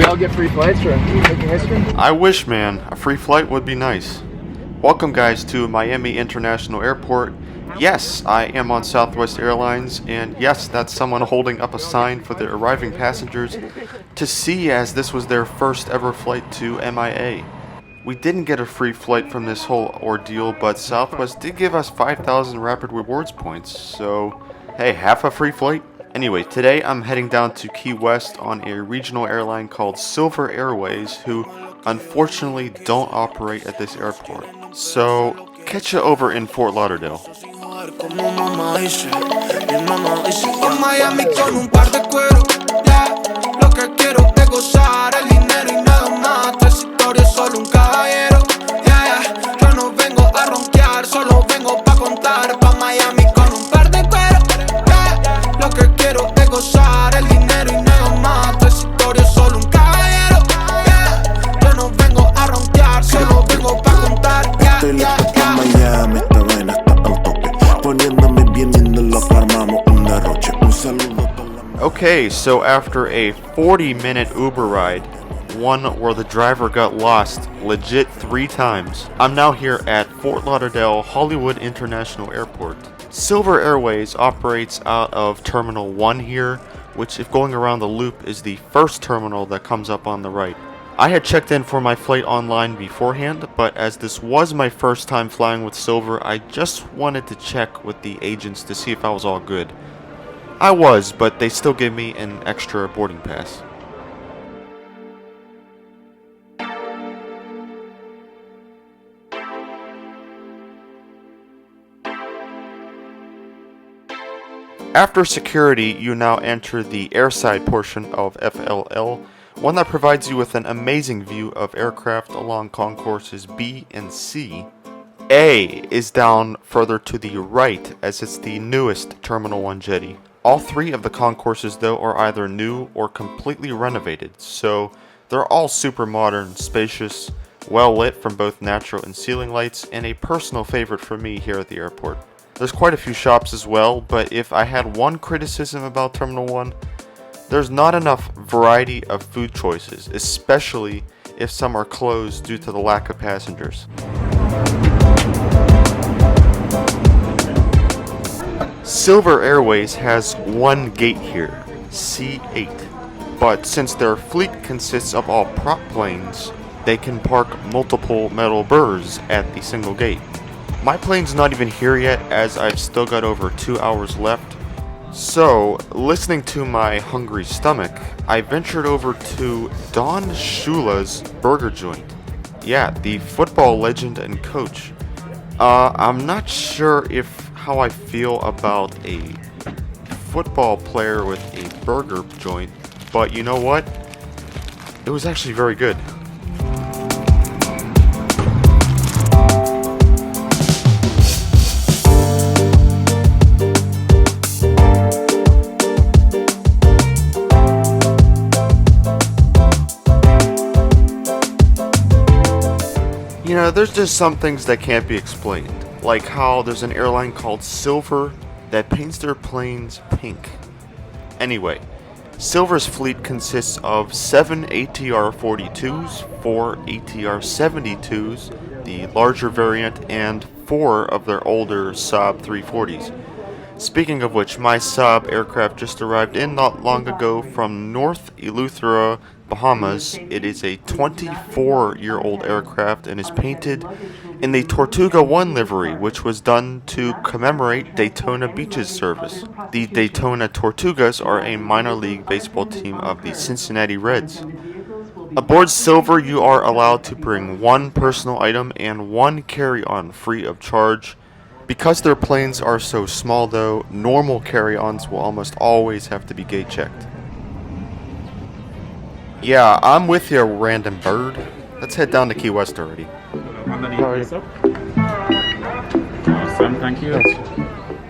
we all get free flights for making history? I wish, man. A free flight would be nice. Welcome, guys, to Miami International Airport. Yes, I am on Southwest Airlines, and yes, that's someone holding up a sign for the arriving passengers to see, as this was their first ever flight to MIA. We didn't get a free flight from this whole ordeal, but Southwest did give us 5,000 Rapid Rewards points, so hey, half a free flight? Anyway, today I'm heading down to Key West on a regional airline called Silver Airways, who unfortunately don't operate at this airport. So, catch you over in Fort Lauderdale. Okay, so after a 40-minute Uber ride, one where the driver got lost legit 3 times, I'm now here at Fort Lauderdale Hollywood International Airport. Silver Airways operates out of Terminal 1 here, which, if going around the loop, is the first terminal that comes up on the right. I had checked in for my flight online beforehand, but as this was my first time flying with Silver, I just wanted to check with the agents to see if I was all good. I was, but they still gave me an extra boarding pass. After security, you now enter the airside portion of FLL, one that provides you with an amazing view of aircraft along concourses B and C. A is down further to the right, as it's the newest Terminal 1 jetty. All 3 of the concourses, though, are either new or completely renovated, so they're all super modern, spacious, well lit from both natural and ceiling lights, and a personal favorite for me here at the airport. There's quite a few shops as well, but if I had one criticism about Terminal 1, there's not enough variety of food choices, especially if some are closed due to the lack of passengers. Silver Airways has one gate here, C8, but since their fleet consists of all prop planes, they can park multiple metal burrs at the single gate. My plane's not even here yet, as I've still got over 2 hours left, so listening to my hungry stomach, I ventured over to Don Shula's burger joint. Yeah, the football legend and coach. I'm not sure how I feel about a football player with a burger joint, but you know what? It was actually very good. You know, there's just some things that can't be explained. Like how there's an airline called Silver that paints their planes pink. Anyway, Silver's fleet consists of 7 ATR-42s, 4 ATR-72s, the larger variant, and 4 of their older Saab 340s. Speaking of which, my Saab aircraft just arrived in not long ago from North Eleuthera, Bahamas. It is a 24-year-old aircraft and is painted in the Tortuga 1 livery, which was done to commemorate Daytona Beach's service. The Daytona Tortugas are a minor league baseball team of the Cincinnati Reds. Aboard Silver, you are allowed to bring 1 personal item and 1 carry-on free of charge. Because their planes are so small, though, normal carry-ons will almost always have to be gate checked. Yeah, I'm with you, random bird. Let's head down to Key West already. Awesome, thank you.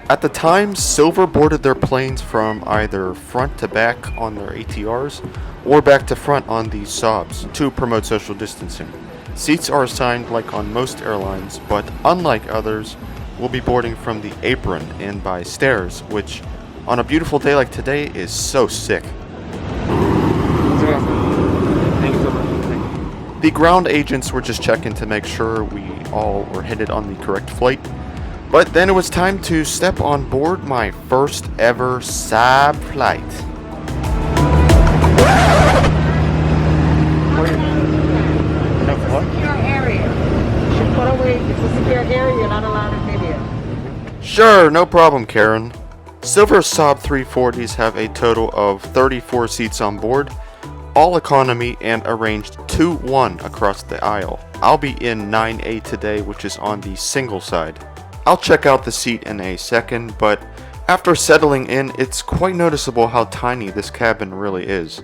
At the time, Silver boarded their planes from either front to back on their ATRs or back to front on the Saabs to promote social distancing. Seats are assigned like on most airlines, but unlike others, we'll be boarding from the apron and by stairs, which on a beautiful day like today is so sick. The ground agents were just checking to make sure we all were headed on the correct flight. But then it was time to step on board my first ever Saab flight. Secure area. You should put away. It's a secure area. You're not allowed in video. Sure, no problem, Karen. Silver Saab 340s have a total of 34 seats on board, all economy and arranged 2-1 across the aisle. I'll be in 9A today, which is on the single side. I'll check out the seat in a second, but after settling in, it's quite noticeable how tiny this cabin really is.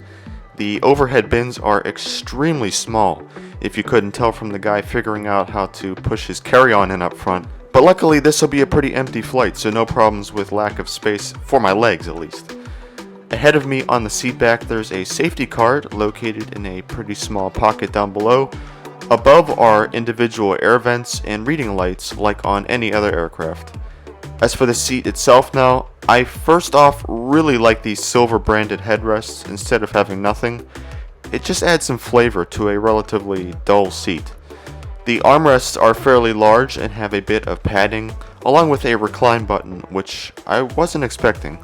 The overhead bins are extremely small, if you couldn't tell from the guy figuring out how to push his carry-on in up front. But luckily this will be a pretty empty flight, so no problems with lack of space, for my legs at least. Ahead of me on the seat back there's a safety card located in a pretty small pocket down below. Above are individual air vents and reading lights like on any other aircraft. As for the seat itself now, I first off really like these silver branded headrests instead of having nothing. It just adds some flavor to a relatively dull seat. The armrests are fairly large and have a bit of padding, along with a recline button, which I wasn't expecting.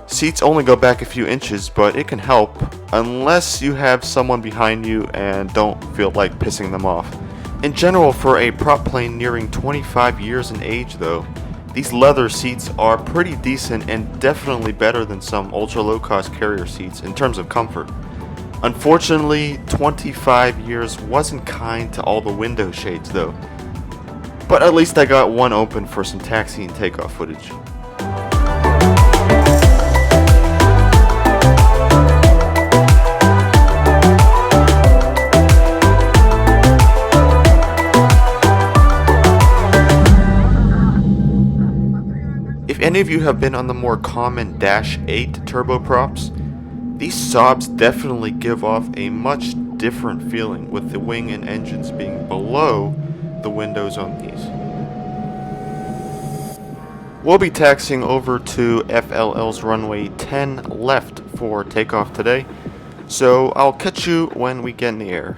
Seats only go back a few inches, but it can help, unless you have someone behind you and don't feel like pissing them off. In general, for a prop plane nearing 25 years in age though, these leather seats are pretty decent and definitely better than some ultra low cost carrier seats in terms of comfort. Unfortunately, 25 years wasn't kind to all the window shades though. But at least I got one open for some taxi and takeoff footage. If any of you have been on the more common Dash 8 turboprops, these Saabs definitely give off a much different feeling with the wing and engines being below the windows on these. We'll be taxiing over to FLL's runway 10 left for takeoff today, so I'll catch you when we get in the air.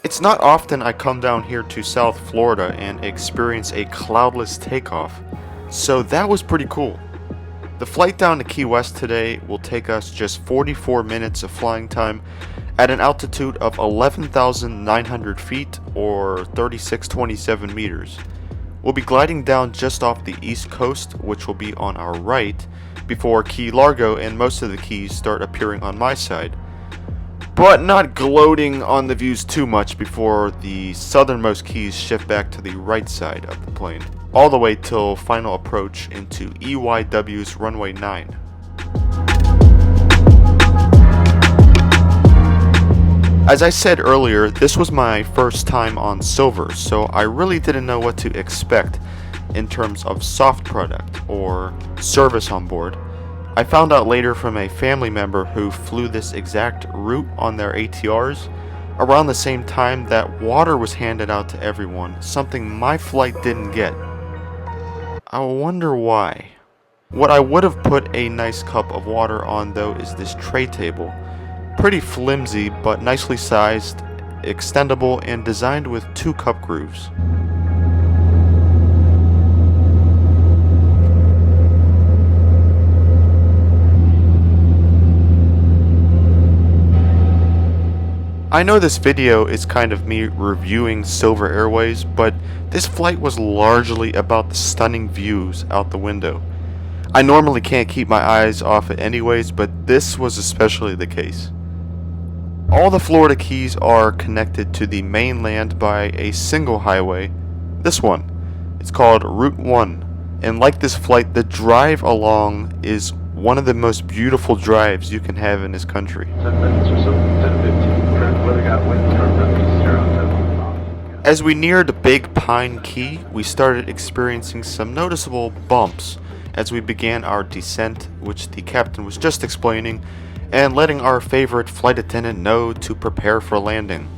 It's not often I come down here to South Florida and experience a cloudless takeoff, so that was pretty cool. The flight down to Key West today will take us just 44 minutes of flying time at an altitude of 11,900 feet or 3627 meters. We'll be gliding down just off the east coast, which will be on our right, before Key Largo and most of the keys start appearing on my side. But not gloating on the views too much before the southernmost keys shift back to the right side of the plane, all the way till final approach into EYW's runway 9. As I said earlier, this was my first time on Silver, so I really didn't know what to expect in terms of soft product or service on board. I found out later from a family member who flew this exact route on their ATRs around the same time that water was handed out to everyone, something my flight didn't get. I wonder why. What I would have put a nice cup of water on though is this tray table. Pretty flimsy but nicely sized, extendable, and designed with 2 cup grooves. I know this video is kind of me reviewing Silver Airways, but this flight was largely about the stunning views out the window. I normally can't keep my eyes off it anyways, but this was especially the case. All the Florida Keys are connected to the mainland by a single highway. This one. It's called Route 1. And like this flight, the drive along is one of the most beautiful drives you can have in this country. 10 minutes or so, 10-15. Current weather got wind from As we neared Big Pine Key, we started experiencing some noticeable bumps as we began our descent, which the captain was just explaining, and letting our favorite flight attendant know to prepare for landing.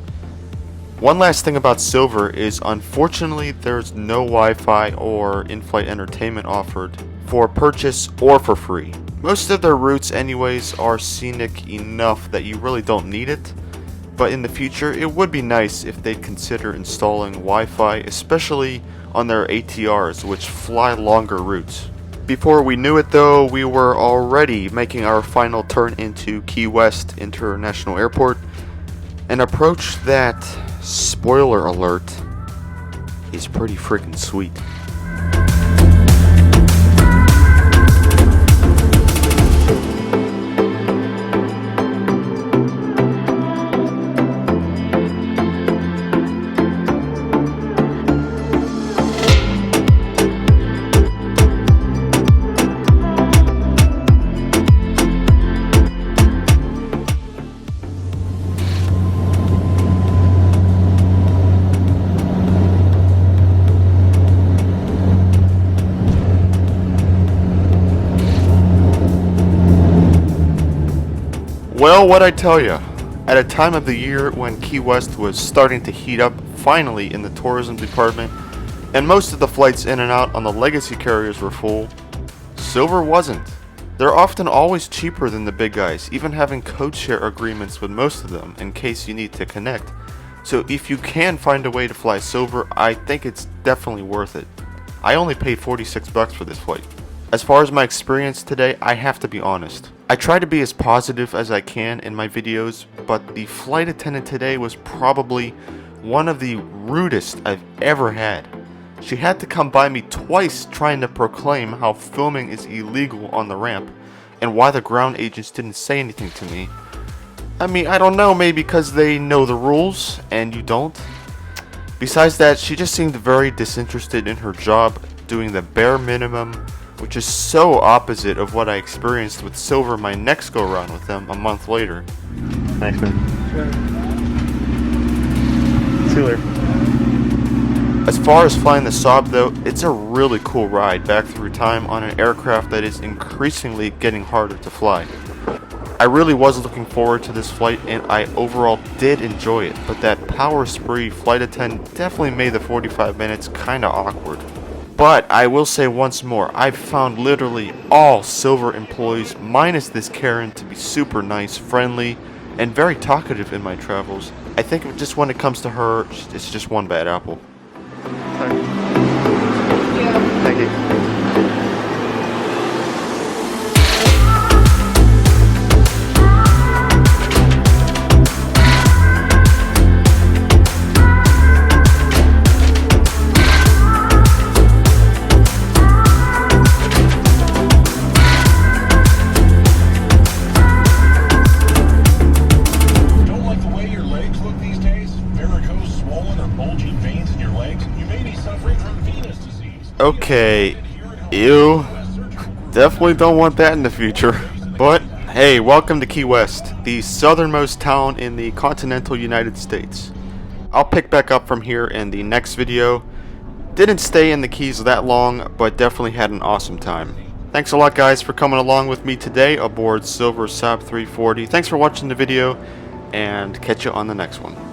One last thing about Silver is unfortunately there's no Wi-Fi or in-flight entertainment offered for purchase or for free. Most of their routes anyways are scenic enough that you really don't need it, but in the future it would be nice if they'd consider installing Wi-Fi, especially on their ATRs, which fly longer routes. Before we knew it though, we were already making our final turn into Key West International Airport, an approach that, spoiler alert, is pretty freaking sweet. Well, what'd I tell ya? At a time of the year when Key West was starting to heat up finally in the tourism department, and most of the flights in and out on the legacy carriers were full, Silver wasn't. They're often always cheaper than the big guys, even having code share agreements with most of them in case you need to connect. So if you can find a way to fly Silver, I think it's definitely worth it. I only paid $46 for this flight. As far as my experience today, I have to be honest. I try to be as positive as I can in my videos, but the flight attendant today was probably one of the rudest I've ever had. She had to come by me twice trying to proclaim how filming is illegal on the ramp, and why the ground agents didn't say anything to me. I mean, I don't know, maybe because they know the rules, and you don't. Besides that, she just seemed very disinterested in her job, doing the bare minimum, which is so opposite of what I experienced with Silver my next go around with them a month later. Thanks, man. See you later. As far as flying the Saab though, it's a really cool ride back through time on an aircraft that is increasingly getting harder to fly. I really was looking forward to this flight and I overall did enjoy it, but that power spree flight attendant definitely made the 45 minutes kinda awkward. But I will say once more, I've found literally all Silver employees, minus this Karen, to be super nice, friendly, and very talkative in my travels. I think just when it comes to her, it's just one bad apple. Thank you. Okay, ew, definitely don't want that in the future. But hey, welcome to Key West, the southernmost town in the continental United States. I'll pick back up from here in the next video. Didn't stay in the Keys that long, but definitely had an awesome time. Thanks a lot guys for coming along with me today aboard Silver Saab 340. Thanks for watching the video, and catch you on the next one.